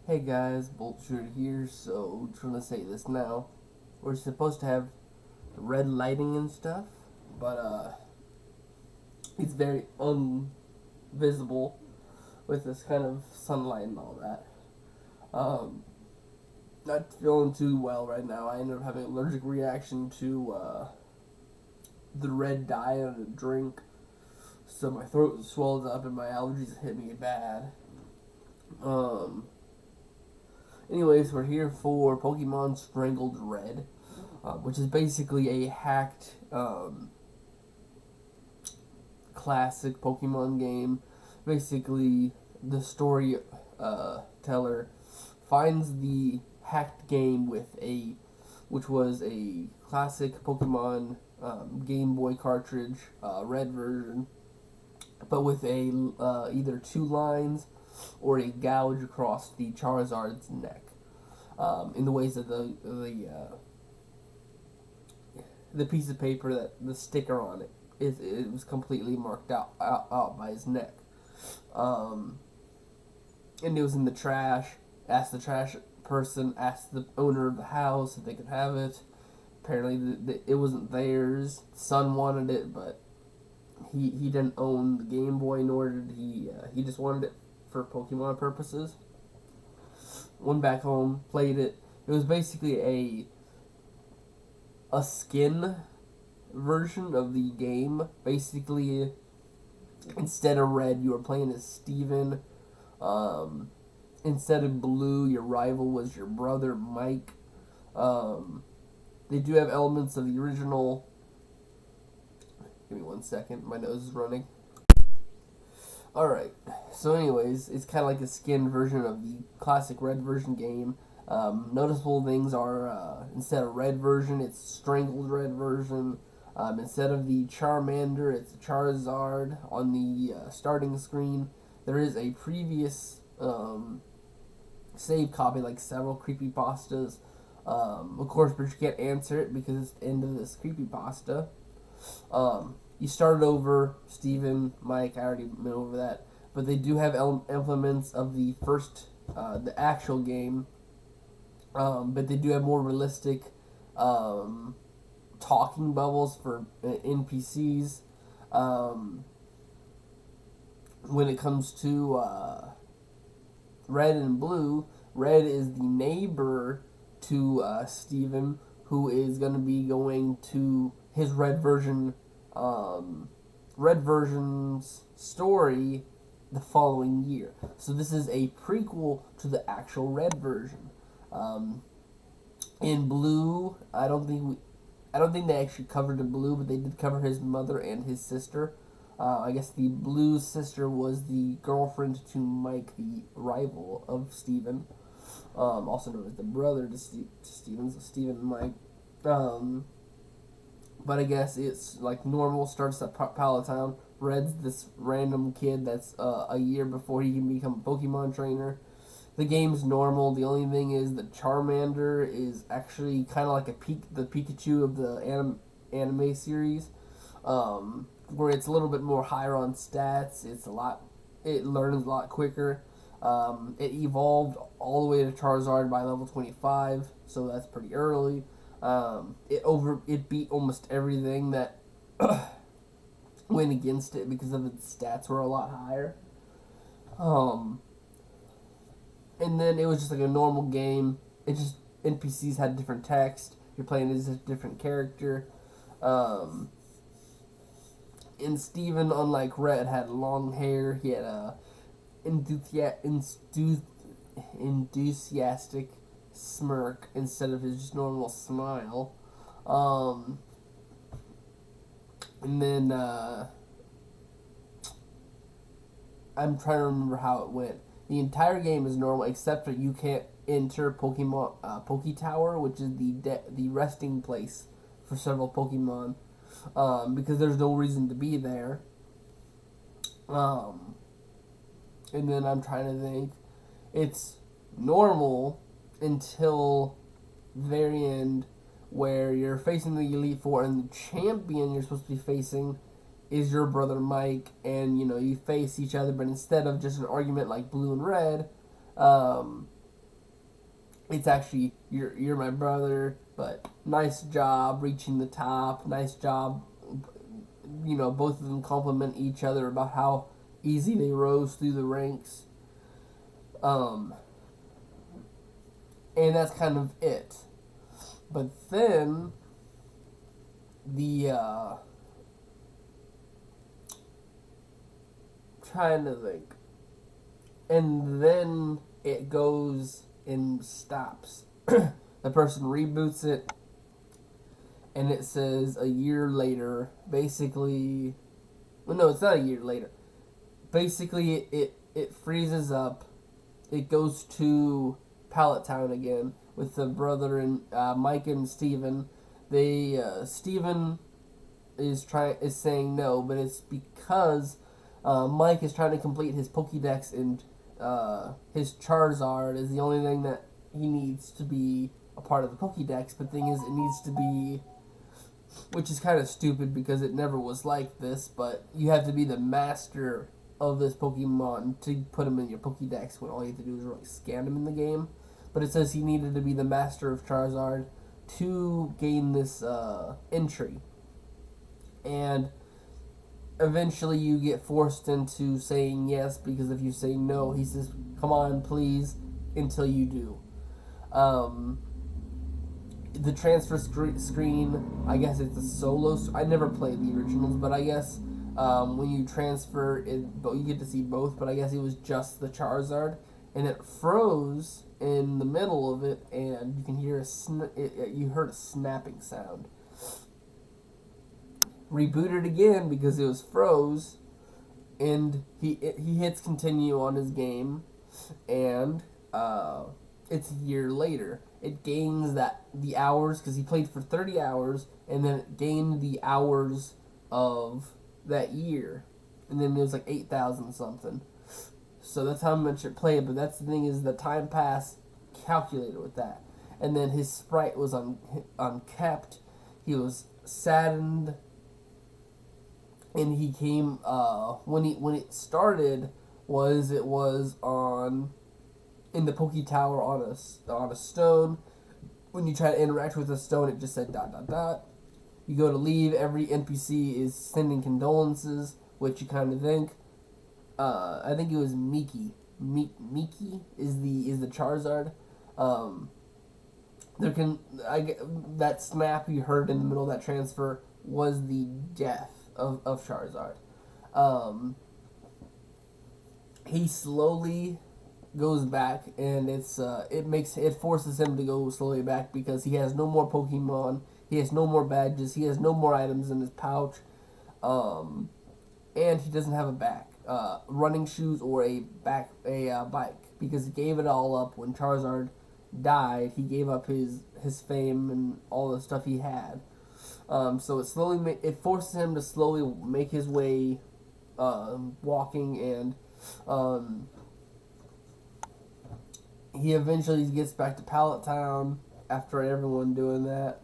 Hey guys, B.O.L.T here. So, trying to say this now. We're supposed to have red lighting and stuff, but it's very invisible with this kind of sunlight and all that. Um, Not feeling too well right now. I ended up having an allergic reaction to the red dye in a drink, so my throat swelled up and my allergies hit me bad. Um, Anyways, we're here for Pokemon Strangled Red, which is basically a hacked classic Pokemon game. Basically, the story teller finds the hacked game which was a classic Pokemon Game Boy cartridge, red version, but with a either two lines or a gouge across the Charizard's neck. In the ways that the piece of paper that the sticker on it was completely marked out by his neck, um, and it was in the trash. Asked the trash person, asked the owner of the house if they could have it. Apparently, it wasn't theirs. The son wanted it, but he didn't own the Game Boy, nor did he. He just wanted it for Pokemon purposes. Went back home, played it. It was basically a skin version of the game. Basically, instead of red, you were playing as Steven. Um, Instead of blue, your rival was your brother Mike. Um, they do have elements of the original. Give me 1 second. My nose is running. Alright. So, anyways, it's kind of like a skin version of the classic red version game. Noticeable things are instead of red version, it's strangled red version. Instead of the Charmander, it's a Charizard on the starting screen. There is a previous save copy, like several creepypastas. Of course, but you can't answer it because it's the end of this creepypasta. You started over, Steven, Mike, I already went over that. But they do have implements of the first, the actual game. But they do have more realistic um, talking bubbles for NPCs. Um, when it comes to red and blue, red is the neighbor to Steven, who is going to be going to his um, red version's story the following year. So this is a prequel to the actual red version. Um, in blue, I don't think they actually covered the blue, but they did cover his mother and his sister. I guess the blue sister was the girlfriend to Mike, the rival of Steven, also known as the brother to Steven, so Steven and Mike. Um, but I guess it's like normal, starts at Pallet Town. Red's this random kid that's a year before he can become a Pokemon trainer. The game's normal. The only thing is that Charmander is actually kind of like the Pikachu of the anime series, where it's a little bit more higher on stats. It learns a lot quicker. It evolved all the way to Charizard by level 25, so that's pretty early. It beat almost everything that went against it because of its stats were a lot higher. Um, and then it was just like a normal game. It just NPCs had different text. You're playing as a different character. Um, and Steven, unlike Red, had long hair. He had a enthusiastic smirk instead of his just normal smile. Um, and then I'm trying to remember how it went. The entire game is normal except that you can't enter Poke Tower, which is the resting place for several Pokemon, because there's no reason to be there. Um, and then I'm trying to think. It's normal until the very end, where you're facing the Elite Four, and the champion you're supposed to be facing is your brother Mike, and you face each other, but instead of just an argument like blue and red, um, it's actually you're my brother, but nice job reaching the top. Nice job. Both of them compliment each other about how easy they rose through the ranks. Um, and that's kind of it. But then the trying to think, and then it goes and stops. The person reboots it, and it says a year later. Basically, well, no, it's not a year later. Basically, it freezes up. It goes to Pallet Town again with the brother and Mike and Steven. Steven is saying no, but it's because Mike is trying to complete his Pokédex, and his Charizard is the only thing that he needs to be a part of the Pokédex. But the thing is, it needs to be, which is kind of stupid because it never was like this, but you have to be the master of this Pokemon to put him in your Pokédex when all you have to do is really scan him in the game. But it says he needed to be the master of Charizard to gain this entry. And eventually you get forced into saying yes, because if you say no, he says, come on, please, until you do. The transfer screen, I guess it's a solo. I never played the originals, but I guess when you transfer it, you get to see both. But I guess it was just the Charizard, and it froze in the middle of it, and you can hear you heard a snapping sound. Rebooted again because it was froze, and he hits continue on his game, and it's a year later. It gains the hours because he played for 30 hours, and then it gained the hours of that year, and then it was like 8,000 something. So that's how much it played. But that's the thing, is the time pass calculated with that, and then his sprite was unkept. He was saddened, and he came when it started it was on in the Poke Tower on a stone. When you try to interact with a stone, it just said ... You go to leave, every NPC is sending condolences, which you kind of think. I think it was Miki. Miki is the Charizard. That snap you heard in the middle of that transfer was the death of Charizard. He slowly goes back, and it forces him to go slowly back because he has no more Pokemon, he has no more badges, he has no more items in his pouch, and he doesn't have running shoes or a bike, because he gave it all up when Charizard died. He gave up his fame and all the stuff he had. So it forces him to slowly make his way, walking, and he eventually gets back to Pallet Town after everyone doing that,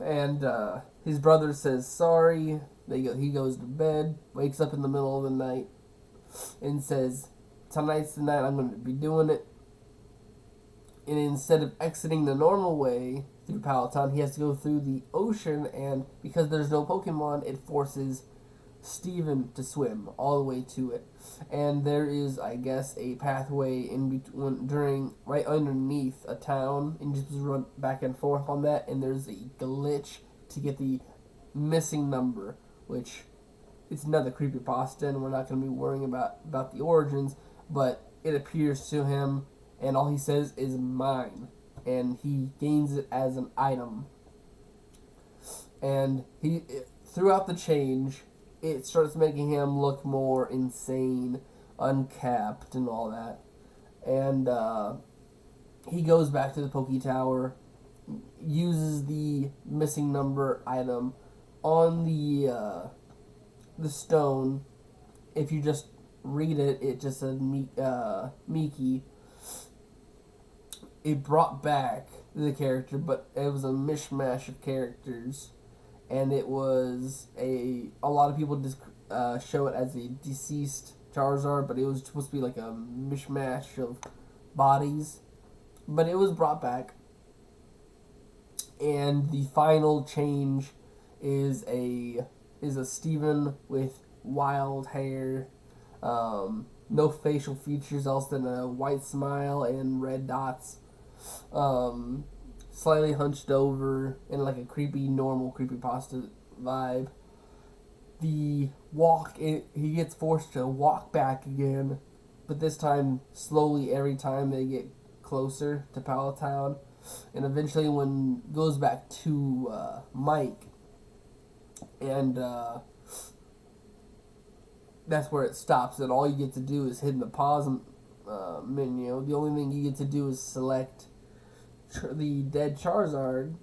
and his brother says sorry. He goes to bed, wakes up in the middle of the night, and says, tonight's the night I'm going to be doing it. And instead of exiting the normal way through Pallet Town, he has to go through the ocean, and because there's no Pokemon, it forces Steven to swim all the way to it. And there is, I guess, a pathway right underneath a town, and just run back and forth on that, and there's a glitch to get the missing number, which it's another creepypasta, and we're not going to be worrying about the origins, but it appears to him, and all he says is mine, and he gains it as an item. And throughout the change, it starts making him look more insane, uncapped, and all that. And he goes back to the Poke Tower, uses the missing number item on the stone. If you just read it, it just said Miki. It brought back the character, but it was a mishmash of characters, and it was a lot of people just show it as a deceased Charizard, but it was supposed to be like a mishmash of bodies. But it was brought back, and the final change is a Steven with wild hair, no facial features else than a white smile and red dots, um, slightly hunched over in like a creepy, normal creepypasta vibe. He gets forced to walk back again, but this time slowly every time they get closer to Palatown, and eventually when goes back to Mike, and that's where it stops. And all you get to do is hit the pause menu. The only thing you get to do is select the dead Charizard,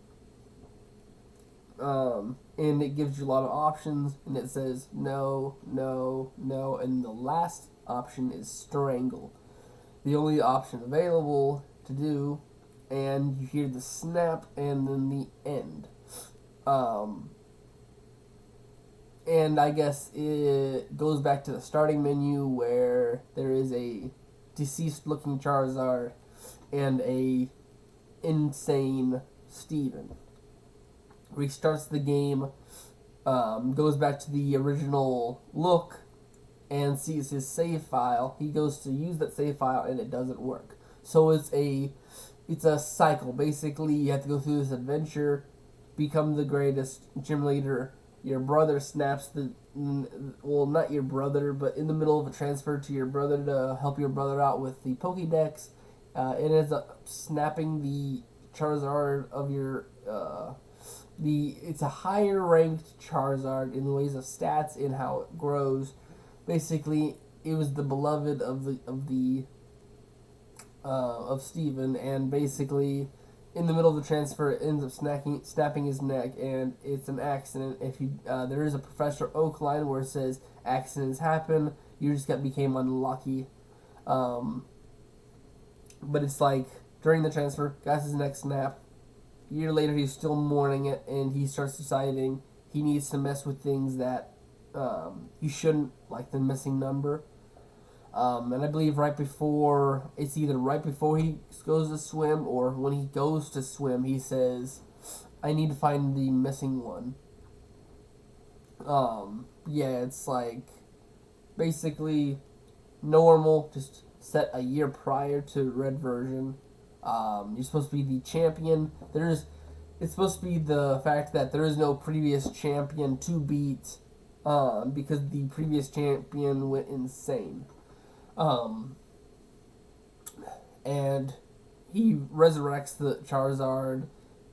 and it gives you a lot of options, and it says no, no, no, and the last option is Strangled. The only option available to do, and you hear the snap and then the end. And I guess it goes back to the starting menu where there is a deceased looking Charizard and a insane Steven. Restarts the game, goes back to the original look, and sees his save file. He goes to use that save file and it doesn't work. So it's a cycle. Basically, you have to go through this adventure, become the greatest gym leader. Your brother snaps not your brother, but in the middle of a transfer to your brother to help your brother out with the Pokédex, it ends up snapping the Charizard of your it's a higher ranked Charizard in the ways of stats and how it grows. Basically, it was the beloved of Steven, and basically in the middle of the transfer it ends up snapping his neck, and it's an accident. If you there is a Professor Oak line where it says accidents happen, you just became unlucky. But it's like during the transfer, got his neck snapped. A year later, he's still mourning it, and he starts deciding he needs to mess with things that he shouldn't, like the missing number. And I believe either right before he goes to swim or when he goes to swim, he says, I need to find the missing one. Yeah, it's like basically normal, just set a year prior to red version. You're supposed to be the champion. It's supposed to be the fact that there is no previous champion to beat, because the previous champion went insane. And he resurrects the Charizard,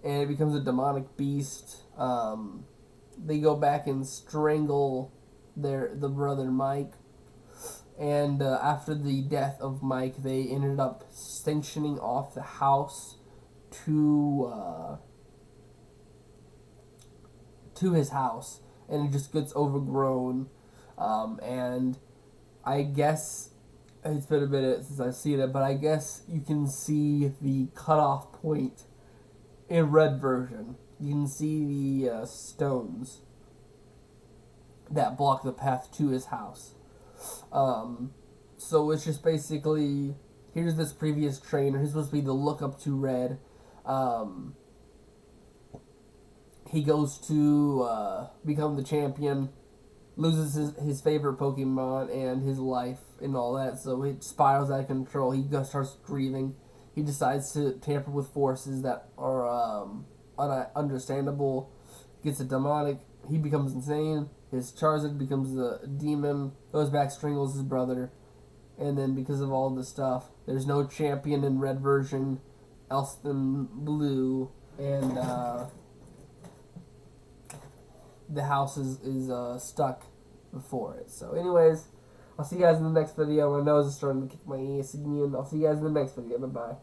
and it becomes a demonic beast. They go back and strangle the brother Mike. And after the death of Mike, they ended up sanctioning off the house to his house, and it just gets overgrown. And I guess it's been a minute since I've seen it, but I guess you can see the cutoff point in red version. You can see the stones that block the path to his house. So it's just basically, here's this previous trainer. He's supposed to be the look up to red. He goes to become the champion, loses his favorite Pokemon and his life and all that, so it spirals out of control. He starts grieving. He decides to tamper with forces that are understandable. Gets a demonic. He becomes insane. His Charizard becomes a demon. Goes back, strangles his brother, and then because of all this stuff, there's no champion in red version, else than blue, and the house is stuck before it. So anyways, I'll see you guys in the next video. My nose is starting to kick my ass again. I'll see you guys in the next video. Bye-bye.